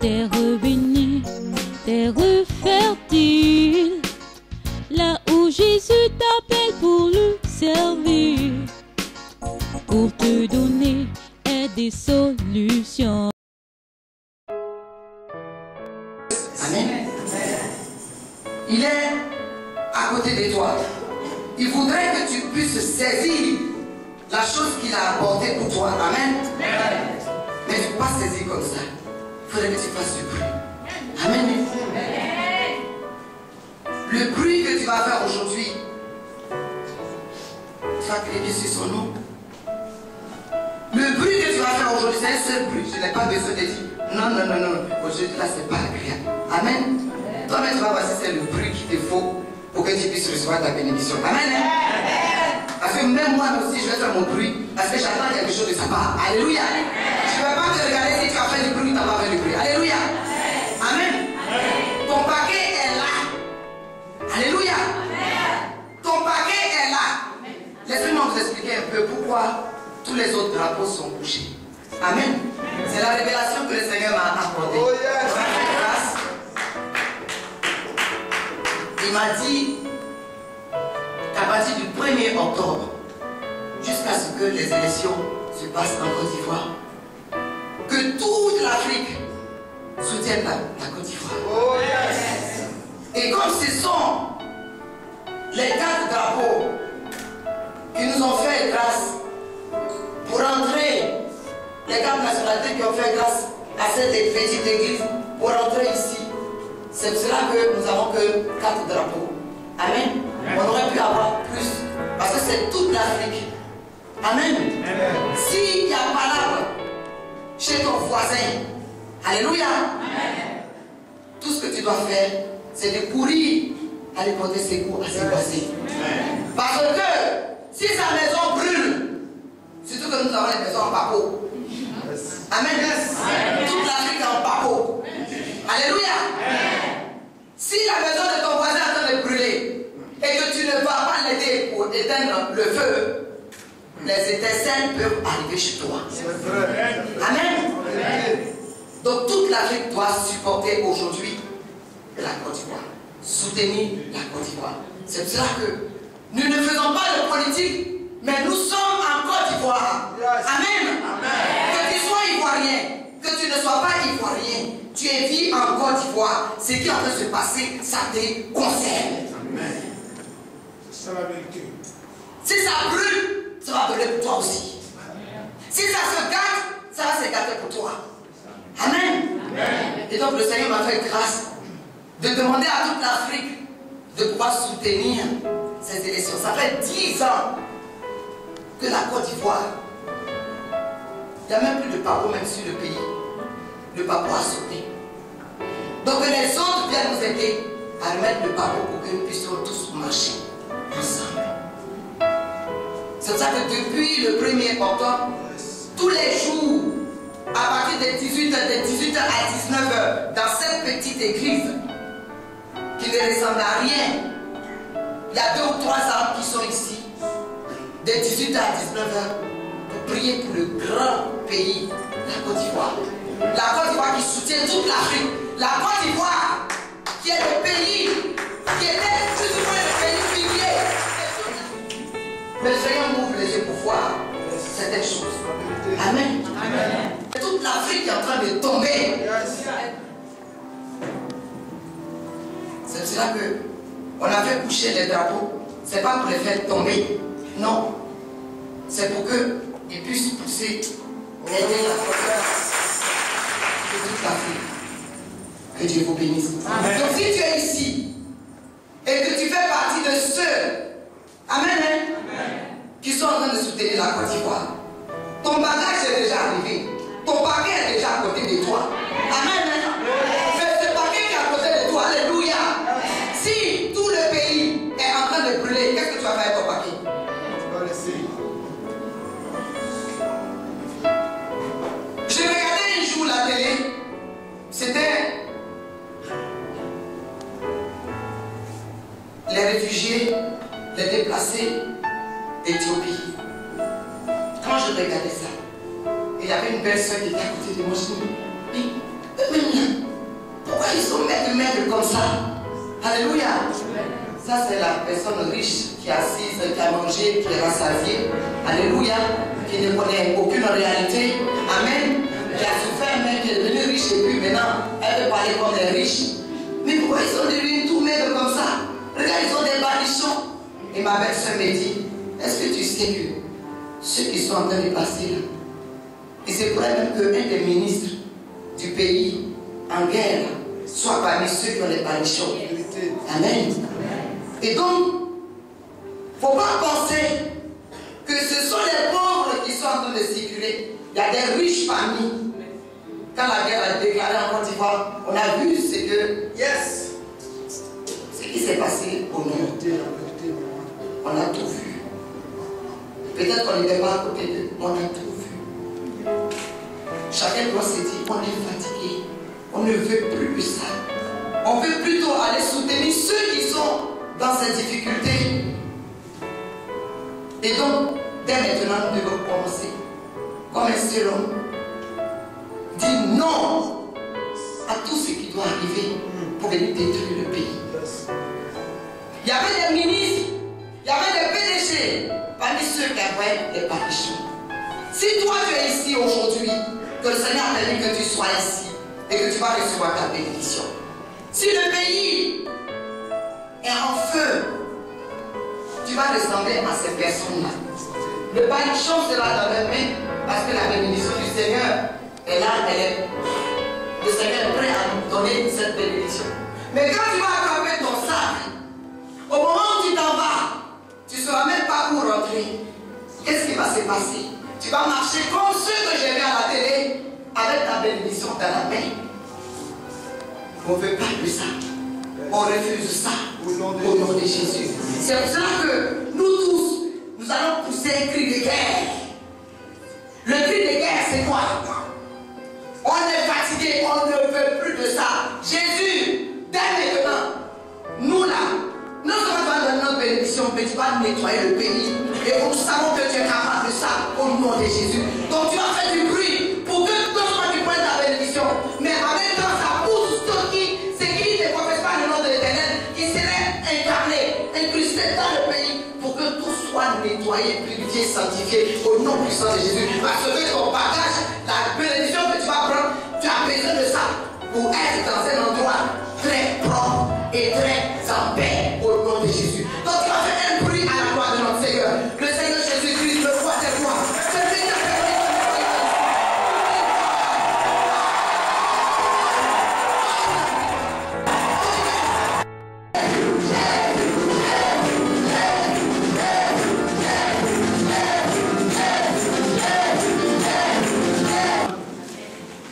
terre bénie, terre fertile, là où Jésus t'appelle pour lui servir, pour te donner des solutions. Amen. Il est à côté de toi. Il voudrait que tu puisses saisir la chose qu'il a apportée pour toi. Amen. Mais tu ne peux pas saisir comme ça. Il faudrait que tu fasses du bruit. Amen. Le bruit que tu vas faire aujourd'hui, tu vas crier sur son nom. Le bruit que tu vas faire aujourd'hui, c'est un seul bruit. Je n'ai pas besoin de dire non, non, non, non. Aujourd'hui, là, c'est pas agréable. Amen. Toi-même, tu vas voir si c'est le bruit qu'il te faut pour que tu puisses recevoir ta bénédiction. Amen. Parce que même moi aussi, je vais faire mon bruit parce que j'attends quelque chose de sa part. Alléluia. Je ne vais pas te regarder si tu as fait du bruit ou tu n'as pas fait du bruit. Alléluia. Amen. Ton paquet est là. Alléluia. Ton paquet est là. Laissez-moi vous expliquer un peu pourquoi tous les autres drapeaux sont couchés. Amen. C'est la révélation que le Seigneur m'a accordée. Oh yes. Grâce. Il m'a dit qu'à partir du 1er octobre, jusqu'à ce que les élections se passent en Côte d'Ivoire, que toute l'Afrique soutienne la Côte d'Ivoire. Oh yes. Et comme ce sont les 4 drapeaux qui nous ont fait grâce pour entrer, les 4 nationalités qui ont fait grâce à cette petite église pour entrer ici, c'est pour cela que nous n'avons que 4 drapeaux. Amen. On aurait pu avoir plus parce que c'est toute l'Afrique. Amen. S'il y a palabre chez ton voisin, alléluia. Amen. Tout ce que tu dois faire, c'est de courir aller porter secours à ses voisins. Parce que si sa maison brûle, surtout que nous avons les maisons en papo. Amen. Toute l'Afrique est en papo. Alléluia. Si la maison de ton voisin est en train de brûler et que tu ne vas pas l'aider pour éteindre le feu, les étincelles peuvent arriver chez toi. Amen. Donc toute l'Afrique doit supporter aujourd'hui la Côte d'Ivoire. Soutenir la Côte d'Ivoire. C'est pour cela que nous ne faisons pas de politique, mais nous sommes en Côte d'Ivoire. Amen. Que tu sois ivoirien, que tu ne sois pas ivoirien, tu es vie en Côte d'Ivoire. Ce qui est en train de se passer, ça te concerne. C'est ça la vérité. Si ça brûle, ça va brûler pour toi aussi. Si ça se gâte, ça va se gâter pour toi. Amen. Et donc le Seigneur m'a fait grâce de demander à toute l'Afrique de pouvoir soutenir ces élections. Ça fait 10 ans que la Côte d'Ivoire, il n'y a même plus de papo même sur le pays. Le papo a sauté. Donc que les autres viennent nous aider à remettre le papo pour que nous puissions tous marcher ensemble. C'est pour ça que depuis le 1er octobre, tous les jours, à partir de 18h à 19h, dans cette petite église qui ne ressemble à rien, il y a 2 ou 3 hommes qui sont ici, de 18h à 19h, pour prier pour le grand pays, la Côte d'Ivoire. La Côte d'Ivoire qui soutient toute l'Afrique. La Côte d'Ivoire qui est le pays, qui était plus ou moins le pays pilier. Mais le Seigneur m'ouvre les yeux pour voir certaines choses. Amen. Amen. Toute l'Afrique est en train de tomber. C'est cela que on a fait coucher les drapeaux. Ce n'est pas pour les faire tomber. Non. C'est pour qu'ils puissent pousser, aider la progrès de toute l'Afrique. Que Dieu vous bénisse. Amen. Donc si tu es ici et que tu fais partie de ceux, amen, qui sont en train de soutenir la Côte d'Ivoire, ton bagage est déjà arrivé. Ton paquet est déjà à côté de toi. Amen. C'est ce paquet qui est à côté de toi. Alléluia. Si tout le pays est en train de brûler, qu'est-ce que tu vas faire avec ton paquet? Tu vas laisser. Je regardais un jour la télé. C'était les réfugiés, les déplacés d'Éthiopie. Quand je regardais ça, il y avait une belle soeur qui était à côté de moi. Je me dis, eux-mêmes là, être maigre comme ça. Alléluia. Ça, c'est la personne riche qui est assise, qui a mangé, qui est rassasiée. Alléluia. Qui ne connaît aucune réalité. Amen. Qui a souffert, mais qui est devenue riche et puis maintenant, elle veut parler comme des riches. Mais pourquoi ils sont devenus tout maigres comme ça? Regarde, ils ont des barbichons. Et ma belle-sœur me dit, est-ce que tu sais que ceux qui sont en train de passer là, il se pourrait même qu'un des ministres du pays en guerre soit parmi ceux qui ont les barbichons. Amen. Et donc, il ne faut pas penser que ce sont les pauvres qui sont en train de circuler. Il y a des riches parmi. Quand la guerre a été déclarée en Côte d'Ivoire, on a vu ce qui s'est passé au monde. On a tout vu. Peut-être qu'on n'était pas à côté d'eux, on a tout vu. Chacun doit se dire, on est fatigué. On ne veut plus de ça. On veut plutôt aller soutenir ceux qui sont dans ces difficultés. Et donc, dès maintenant, nous devons commencer comme un seul homme. Dire non à tout ce qui doit arriver pour venir détruire le pays. Il y avait des ministres, il y avait des PDG parmi ceux qui avaient des barbichons. Si toi tu es ici aujourd'hui, que le Seigneur a permis que tu sois ici et que tu vas recevoir ta bénédiction. Si le pays est en feu, tu vas ressembler à ces personnes-là. Le barbichon sera dans les mains parce que la bénédiction du Seigneur est là, le Seigneur est prêt à nous donner cette bénédiction. Mais quand tu vas attraper ton sac, au moment où tu t'en vas, tu ne sauras même pas où rentrer. Qu'est-ce qui va se passer? Tu vas marcher comme ceux que j'ai vus à la télé, avec ta bénédiction dans la main. On ne veut pas de ça. On refuse ça au nom de Jésus. C'est pour cela que nous tous, nous allons pousser un cri de guerre. Le cri de guerre, c'est quoi? On est fatigué, on ne veut plus de ça. Jésus, dès maintenant, nous là, non seulement tu vas donner notre bénédiction, mais tu vas nettoyer le pays. Et nous savons que tu es capable de ça au nom de Jésus. Donc tu vas faire du bruit pour que non seulement tu prennes ta bénédiction, mais en même temps ça pousse ceux qui ne professent pas le nom de l'Éternel, qui seraient incarnés, incrustés dans le pays, pour que tout soit nettoyé, purifié, sanctifié au nom puissant de Jésus. Parce que ton bagage, la bénédiction que tu vas prendre, tu as besoin de ça pour être dans un endroit très propre et très en paix au nom de Jésus. Donc tu vas faire un bruit à la gloire de notre Seigneur. Le Seigneur Jésus-Christ, le roi des rois.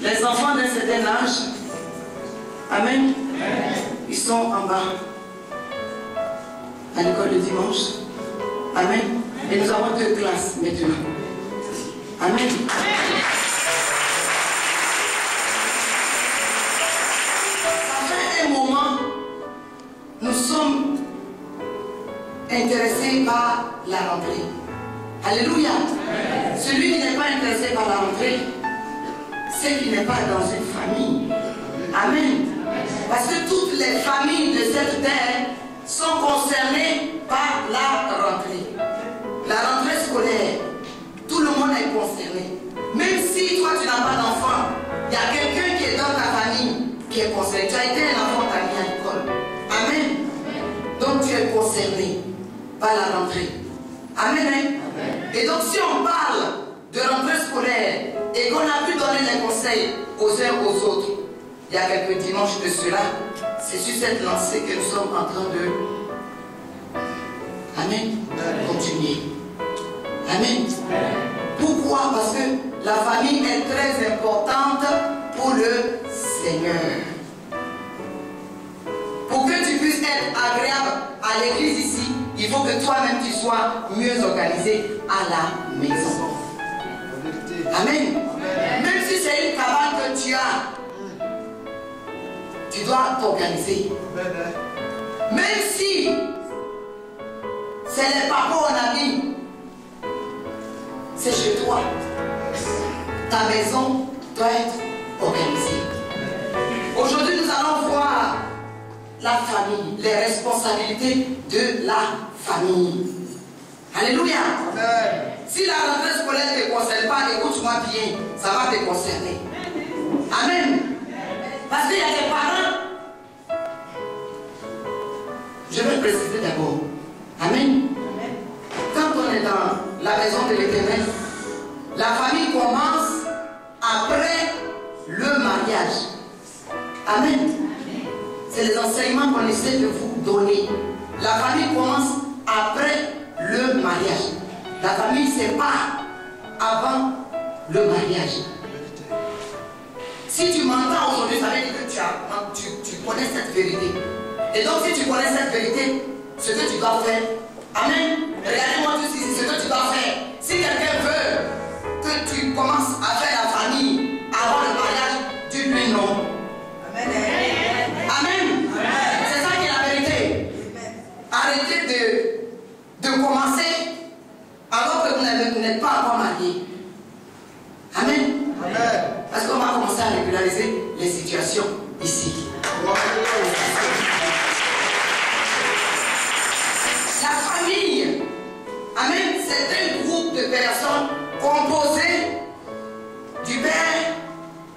Les enfants d'un certain âge, amen, ils sont en bas à l'école le dimanche. Amen. Et nous avons 2 classes maintenant. Amen. Ça fait un moment, nous sommes intéressés par la rentrée. Alléluia. Celui qui n'est pas intéressé par la rentrée, c'est qui n'est pas dans une famille. Amen. Parce que toutes les familles de cette terre sont concernées par la rentrée. La rentrée scolaire, tout le monde est concerné. Même si toi tu n'as pas d'enfant, il y a quelqu'un qui est dans ta famille qui est concerné. Tu as été un enfant, tu as mis à l'école. Amen. Donc tu es concerné par la rentrée. Amen. Amen. Et donc si on parle de rentrée scolaire et qu'on a pu donner les conseils aux uns aux autres, il y a quelques dimanches de cela, c'est sur cette lancée que nous sommes en train de continuer. Amen. Pourquoi? Parce que la famille est très importante pour le Seigneur. Pour que tu puisses être agréable à l'église ici, il faut que toi-même tu sois mieux organisé à la maison. Amen. Même si c'est une cabane que tu as, tu dois t'organiser. Même si c'est les papas en habit, c'est chez toi. Ta maison doit être organisée. Aujourd'hui, nous allons voir famille, les responsabilités de la famille. Alléluia. Amen. Si la rentrée scolaire ne te concerne pas, écoute-moi bien, ça va te concerner. Amen. Parce qu'il y a des parents. Je vais préciser d'abord. Amen. Quand on est dans la maison de l'Éternel, la famille commence après le mariage. Amen. C'est les enseignements qu'on essaie de vous donner. La famille commence après le mariage. La famille c'est pas avant le mariage. Si tu m'entends aujourd'hui, ça veut dire que tu connais cette vérité. Et donc si tu connais cette vérité, ce que tu dois faire, amen, regardez-moi tout ici, ce que tu dois faire,